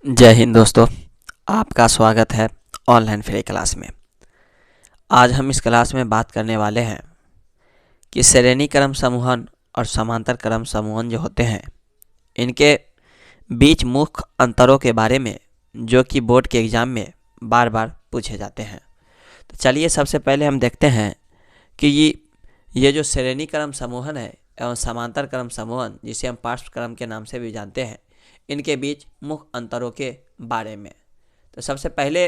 जय हिंद दोस्तों, आपका स्वागत है ऑनलाइन फ्री क्लास में। आज हम इस क्लास में बात करने वाले हैं कि श्रेणी क्रम समूहन और समांतर क्रम समूहन जो होते हैं इनके बीच मुख्य अंतरों के बारे में, जो कि बोर्ड के एग्ज़ाम में बार बार पूछे जाते हैं। तो चलिए सबसे पहले हम देखते हैं कि ये जो श्रेणी क्रम समूहन है एवं समांतर क्रम समूहन, जिसे हम पार्श्व क्रम के नाम से भी जानते हैं, इनके बीच मुख्य अंतरों के बारे में। तो सबसे पहले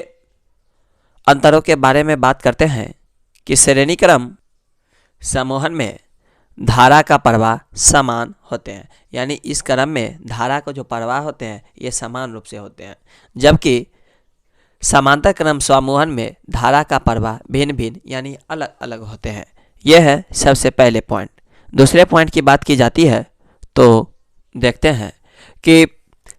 अंतरों के बारे में बात करते हैं कि श्रेणी क्रम समूहन में धारा का प्रवाह समान होते हैं, यानी इस क्रम में धारा को जो प्रवाह होते हैं ये समान रूप से होते हैं, जबकि समांतर क्रम समूहन में धारा का प्रवाह भिन्न भिन्न यानी अलग अलग होते हैं। यह है सबसे पहले पॉइंट। दूसरे पॉइंट की बात की जाती है तो देखते हैं कि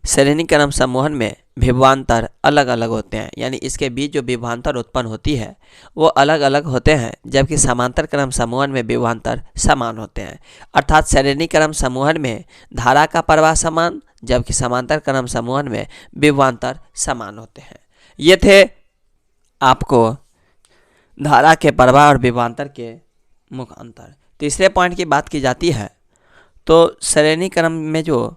श्रेणी क्रम समूहन में विभवांतर अलग अलग होते हैं, यानी इसके बीच जो विभवांतर उत्पन्न होती है वो अलग अलग होते हैं, जबकि समांतर क्रम समूहन में विभवांतर समान होते हैं। अर्थात श्रेणी क्रम समूहन में धारा का प्रवाह समान, जबकि समांतर क्रम समूहन में विभवांतर समान होते हैं। ये थे आपको धारा के प्रवाह और विभवांतर के मुख्य अंतर। तीसरे पॉइंट की बात की जाती है तो श्रेणी क्रम में जो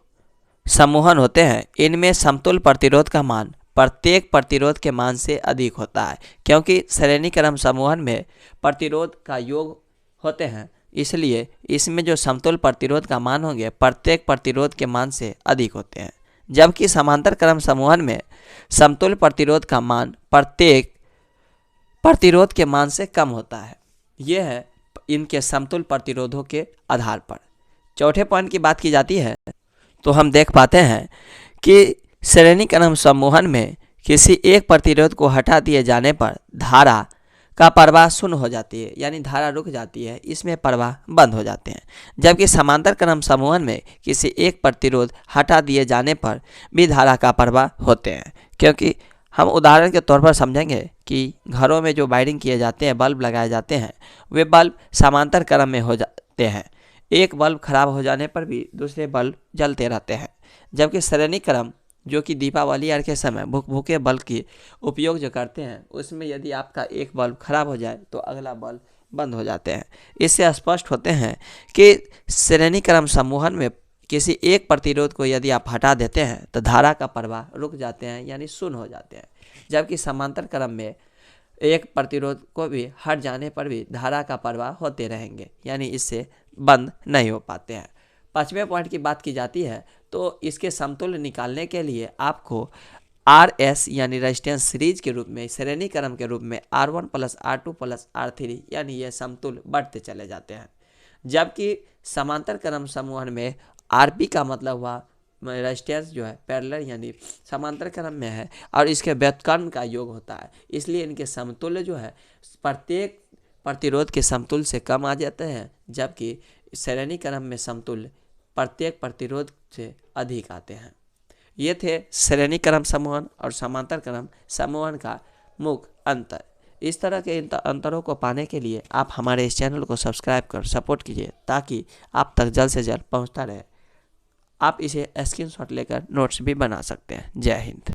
समूहन होते हैं इनमें समतुल्य प्रतिरोध का मान प्रत्येक प्रतिरोध के मान से अधिक होता है, क्योंकि श्रेणी क्रम समूहन में प्रतिरोध का योग होते हैं, इसलिए इसमें जो समतुल्य प्रतिरोध का मान होंगे प्रत्येक प्रतिरोध के मान से अधिक होते हैं। जबकि समांतर क्रम समूहन में समतुल्य प्रतिरोध का मान प्रत्येक प्रतिरोध के मान से कम होता है। यह है इनके समतुल्य प्रतिरोधों के आधार पर। चौथे पॉइंट की बात की जाती है तो हम देख पाते हैं कि श्रेणी क्रम समूहन में किसी एक प्रतिरोध को हटा दिए जाने पर धारा का प्रवाह शून्य हो जाती है, यानी धारा रुक जाती है, इसमें प्रवाह बंद हो जाते हैं। जबकि समांतर क्रम समूहन में किसी एक प्रतिरोध हटा दिए जाने पर भी धारा का प्रवाह होते हैं, क्योंकि हम उदाहरण के तौर पर समझेंगे कि घरों में जो वायरिंग किए जाते हैं, बल्ब लगाए जाते हैं, वे बल्ब समांतर क्रम में हो जाते हैं। एक बल्ब खराब हो जाने पर भी दूसरे बल्ब जलते रहते हैं। जबकि श्रेणी क्रम जो कि दीपावली आदि के समय भुक-भुके बल्ब की उपयोग जो करते हैं, उसमें यदि आपका एक बल्ब खराब हो जाए तो अगला बल्ब बंद हो जाते हैं। इससे स्पष्ट होते हैं कि श्रेणी क्रम समूहन में किसी एक प्रतिरोध को यदि आप हटा देते हैं तो धारा का प्रवाह रुक जाते हैं, यानी शून्य हो जाते हैं। जबकि समांतर क्रम में एक प्रतिरोध को भी हट जाने पर भी धारा का प्रवाह होते रहेंगे, यानी इससे बंद नहीं हो पाते हैं। पांचवें पॉइंट की बात की जाती है तो इसके समतुल्य निकालने के लिए आपको RS यानी रेजिस्टेंस सीरीज के रूप में, श्रेणी क्रम के रूप में R1 + R2 + R3 यानी ये समतुल्य बढ़ते चले जाते हैं। जबकि समांतर क्रम समूहन में RP का मतलब हुआ रेजिस्टेंस जो है पैरेलल यानी समांतर क्रम में है और इसके व्युत्क्रम का योग होता है, इसलिए इनके समतुल्य जो है प्रत्येक प्रतिरोध के समतुल्य से कम आ जाते हैं, जबकि श्रेणी क्रम में समतुल्य प्रत्येक प्रतिरोध से अधिक आते हैं। ये थे श्रेणी क्रम समूहन और समांतर क्रम समूहन का मुख्य अंतर। इस तरह के अंतरों को पाने के लिए आप हमारे इस चैनल को सब्सक्राइब कर सपोर्ट कीजिए, ताकि आप तक जल्द से जल्द पहुंचता रहे। आप इसे स्क्रीनशॉट लेकर नोट्स भी बना सकते हैं। जय हिंद।